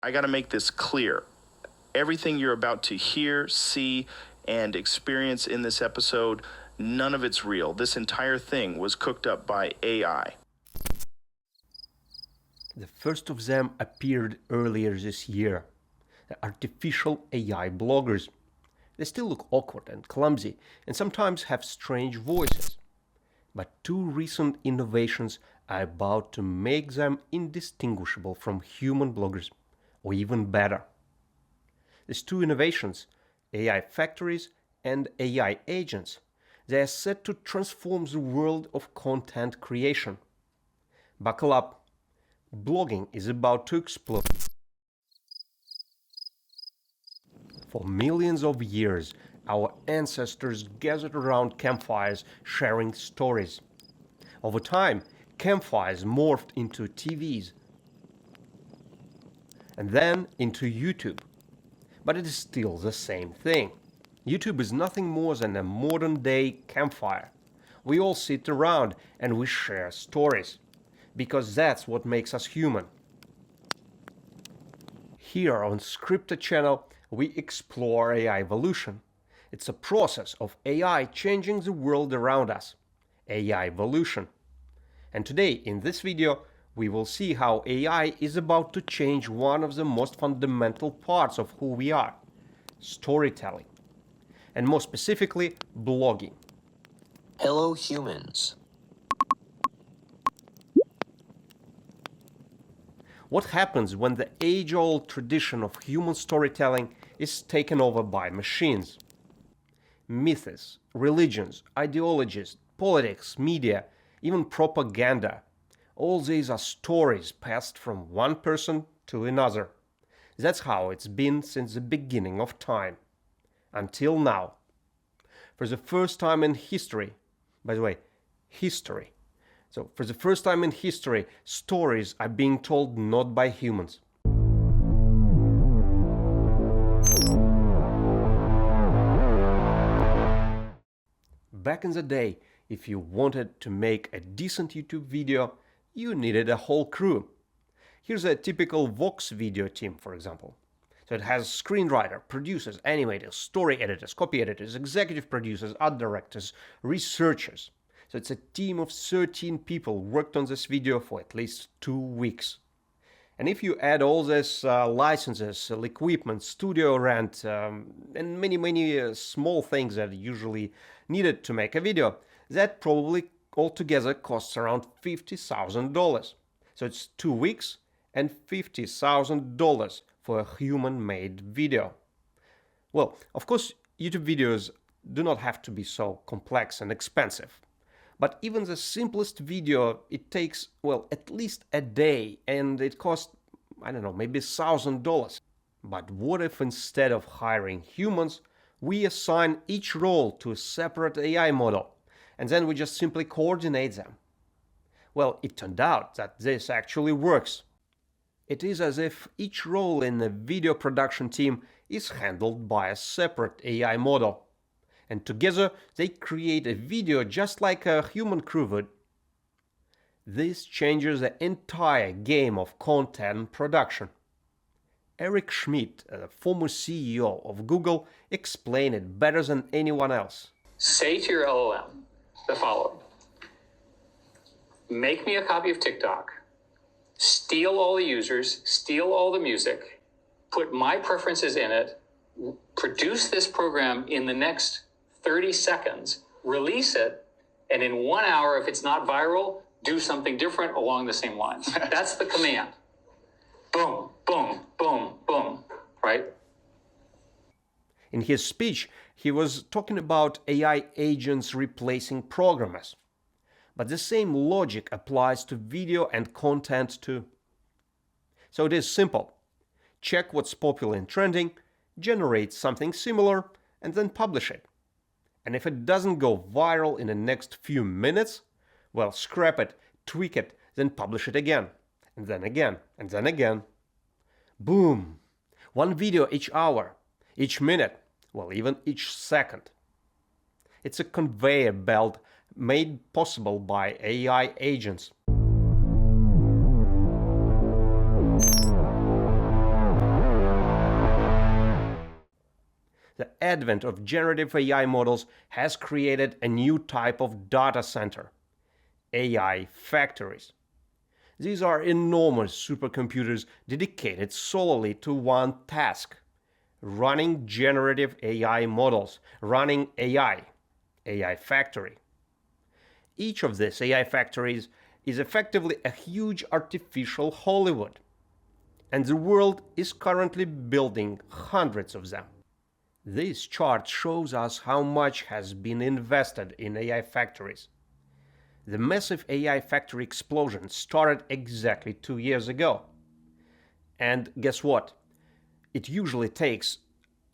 I got to make this clear. Everything you're about to hear, see, and experience in this episode, none of it's real. This entire thing was cooked up by AI. The first of them appeared earlier this year. The artificial AI bloggers. They still look awkward and clumsy and sometimes have strange voices. But two recent innovations are about to make them indistinguishable from human bloggers, or even better. These two innovations, AI factories and AI agents, they are set to transform the world of content creation. Buckle up. Blogging is about to explode. For millions of years, our ancestors gathered around campfires sharing stories. Over time, campfires morphed into TVs and then into YouTube. But it is still the same thing. YouTube is nothing more than a modern-day campfire. We all sit around and we share stories, because that's what makes us human. Here on Scripted channel, we explore AIvolution. It's a process of AI changing the world around us. AIvolution. And today, in this video, we will see how AI is about to change one of the most fundamental parts of who we are: storytelling. And more specifically, blogging. Hello, humans. What happens when the age-old tradition of human storytelling is taken over by machines? Myths, religions, ideologies, politics, media, even propaganda. All these are stories passed from one person to another. That's how it's been since the beginning of time. Until now. For the first time in history, by the way, history. So, for the first time in history, stories are being told not by humans. Back in the day, if you wanted to make a decent YouTube video, you needed a whole crew. Here's a typical Vox video team, for example. So it has screenwriter, producers, animators, story editors, copy editors, executive producers, art directors, researchers. So it's a team of 13 people worked on this video for at least 2 weeks. And if you add all these licenses, equipment, studio rent, and many small things that are usually needed to make a video, that probably altogether costs around $50,000. So it's 2 weeks and $50,000 for a human-made video. Well, of course, YouTube videos do not have to be so complex and expensive. But even the simplest video, it takes, well, at least a day, and it costs, I don't know, maybe $1,000. But what if instead of hiring humans, we assign each role to a separate AI model, and then we just simply coordinate them? Well, it turned out that this actually works. It is as if each role in the video production team is handled by a separate AI model. And together they create a video just like a human crew would. This changes the entire game of content production. Eric Schmidt, a former CEO of Google, explained it better than anyone else. Say to your LLM the following: make me a copy of TikTok, steal all the users, steal all the music, put my preferences in it, produce this program in the next 30 seconds, release it, and in 1 hour, if it's not viral, do something different along the same lines. That's the command. Boom, boom, boom, boom, right? In his speech, he was talking about AI agents replacing programmers. But the same logic applies to video and content too. So it is simple. Check what's popular and trending, generate something similar, and then publish it. And if it doesn't go viral in the next few minutes, well, scrap it, tweak it, then publish it again, and then again, and then again. Boom! One video each hour, each minute, well, even each second. It's a conveyor belt made possible by AI agents. The advent of generative AI models has created a new type of data center: AI factories. These are enormous supercomputers dedicated solely to one task: running generative AI models, running AI factory. Each of these AI factories is effectively a huge artificial Hollywood, and the world is currently building hundreds of them. This chart shows us how much has been invested in AI factories. The massive AI factory explosion started exactly 2 years ago. And guess what? It usually takes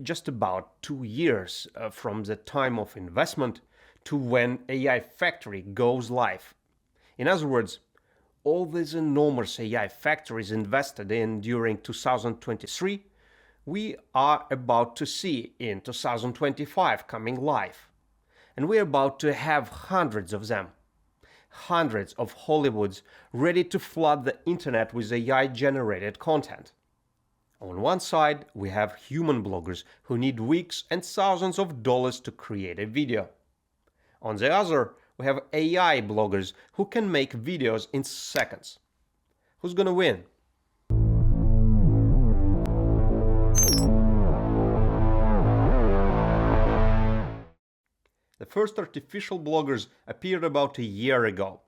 just about 2 years from the time of investment to when AI factory goes live. In other words, all these enormous AI factories invested in during 2023, we are about to see in 2025 coming live. And we're about to have hundreds of them. Hundreds of Hollywoods ready to flood the internet with AI-generated content. On one side, we have human bloggers who need weeks and thousands of dollars to create a video. On the other, we have AI bloggers who can make videos in seconds. Who's gonna win? The first artificial bloggers appeared about a year ago.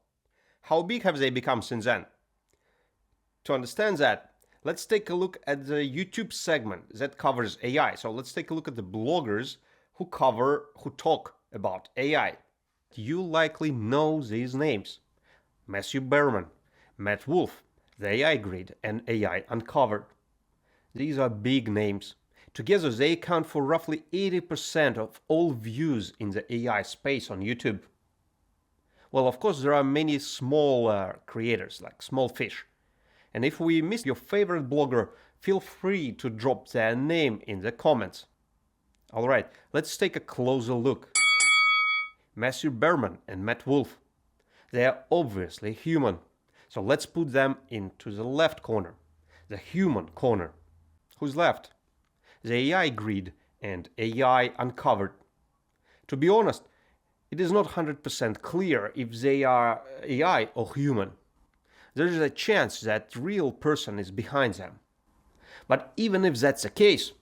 How big have they become since then? To understand that, let's take a look at the YouTube segment that covers AI. So let's take a look at the bloggers who talk about AI. You likely know these names: Matthew Berman, Matt Wolf, The AI Grid, and AI Uncovered. These are big names. Together they account for roughly 80% of all views in the AI space on YouTube. Well, of course, there are many small creators, like small fish. And if we missed your favorite blogger, feel free to drop their name in the comments. Alright, let's take a closer look. Matthew Berman and Matt Wolf. They are obviously human. So let's put them into the left corner, the human corner. Who's left? The AI Grid and AI Uncovered. To be honest, it is not 100% clear if they are AI or human. There is a chance that real person is behind them. But even if that's the case,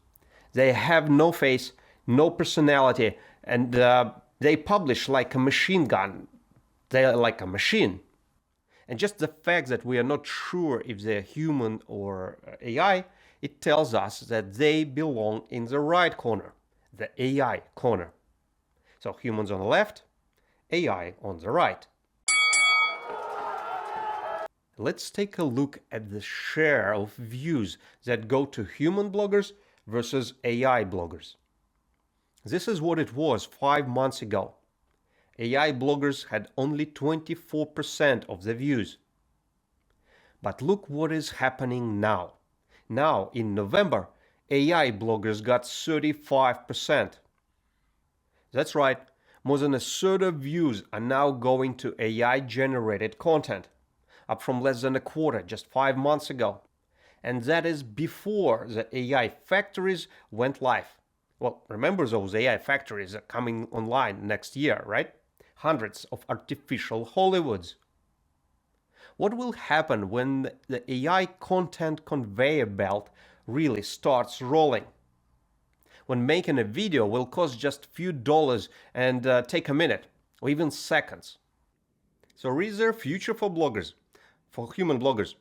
they have no face, no personality, and they publish like a machine gun. They are like a machine. And just the fact that we are not sure if they're human or AI, it tells us that they belong in the right corner, the AI corner. So humans on the left, AI on the right. Let's take a look at the share of views that go to human bloggers versus AI bloggers. This is what it was 5 months ago. AI bloggers had only 24% of the views. But look what is happening now. Now, in November, AI bloggers got 35%. That's right, more than a third of views are now going to AI-generated content, up from less than a quarter just 5 months ago. And that is before the AI factories went live. Well, remember those AI factories are coming online next year, right? Hundreds of artificial Hollywoods. What will happen when the AI content conveyor belt really starts rolling? When making a video will cost just a few dollars and take a minute or even seconds. So is there a future for bloggers, for human bloggers?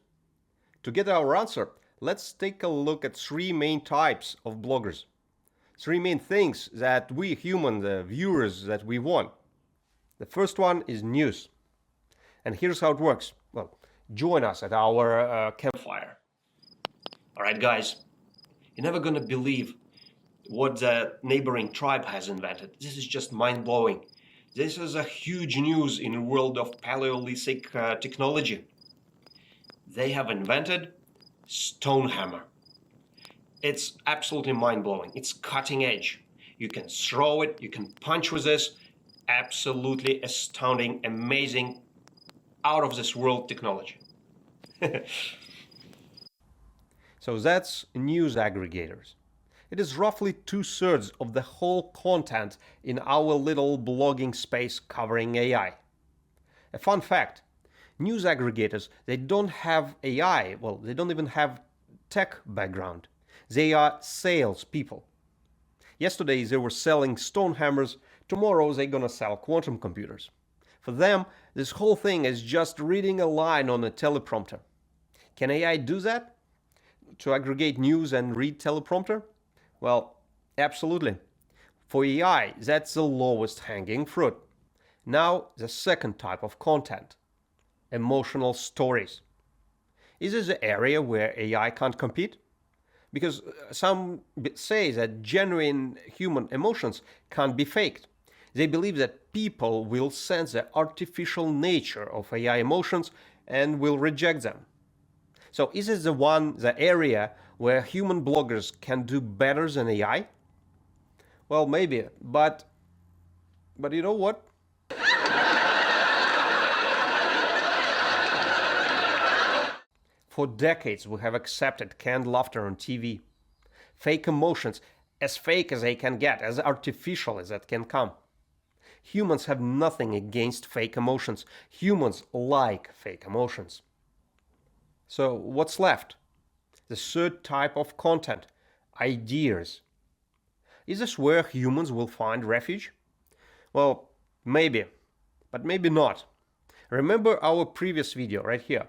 To get our answer, let's take a look at 3 main types of bloggers. 3 main things that we human, the viewers, that we want. The first one is news. And here's how it works. Well, join us at our campfire. All right, guys, you're never gonna believe what the neighboring tribe has invented. This is just mind-blowing. This is a huge news in the world of Paleolithic technology. They have invented stone hammer. It's absolutely mind-blowing. It's cutting edge. You can throw it, you can punch with this. Absolutely astounding, amazing, out of this world technology. So that's news aggregators. It is roughly 2/3 of the whole content in our little blogging space covering AI. A fun fact, news aggregators, they don't have AI, well, they don't even have tech background. They are salespeople. Yesterday they were selling stone hammers, tomorrow they're gonna sell quantum computers. For them, this whole thing is just reading a line on a teleprompter. Can AI do that? To aggregate news and read teleprompter? Well, absolutely. For AI, that's the lowest hanging fruit. Now, the second type of content. Emotional stories. Is this the area where AI can't compete? Because some say that genuine human emotions can't be faked. They believe that people will sense the artificial nature of AI emotions and will reject them. So is this the area where human bloggers can do better than AI? Well, maybe, but you know what? For decades we have accepted canned laughter on TV. Fake emotions, as fake as they can get, as artificial as that can come. Humans have nothing against fake emotions. Humans like fake emotions. So what's left? The third type of content, ideas. Is this where humans will find refuge? Well, maybe, but maybe not. Remember our previous video right here.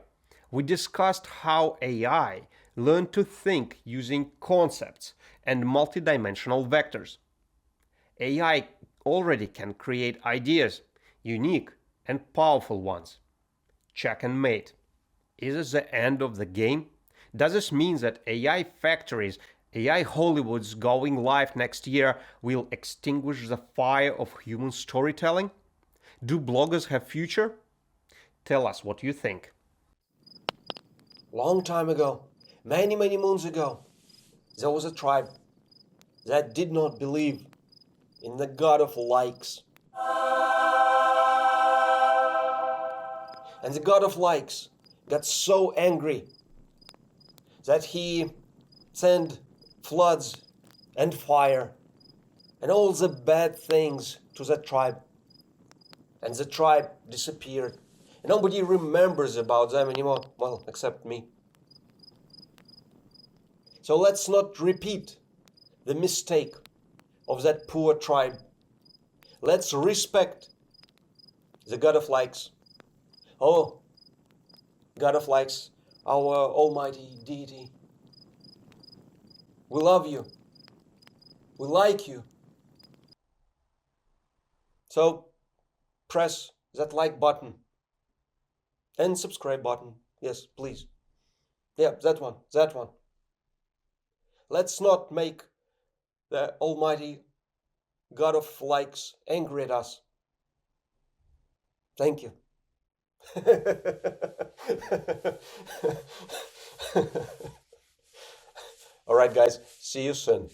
We discussed how AI learned to think using concepts and multidimensional vectors. AI already can create ideas, unique and powerful ones. Check and mate. Is this the end of the game? Does this mean that AI factories, AI Hollywoods going live next year will extinguish the fire of human storytelling? Do bloggers have future? Tell us what you think. Long time ago, many moons ago, there was a tribe that did not believe in the god of likes. And the god of likes got so angry that he sent floods and fire and all the bad things to the tribe. And the tribe disappeared. And nobody remembers about them anymore, well, except me. So let's not repeat the mistake of that poor tribe. Let's respect the God of likes. Oh, God of likes, our almighty deity. We love you. We like you. So press that like button and subscribe button. Yes, please. Yeah, that one. Let's not make the almighty God of likes angry at us. Thank you. All right, guys, see you soon.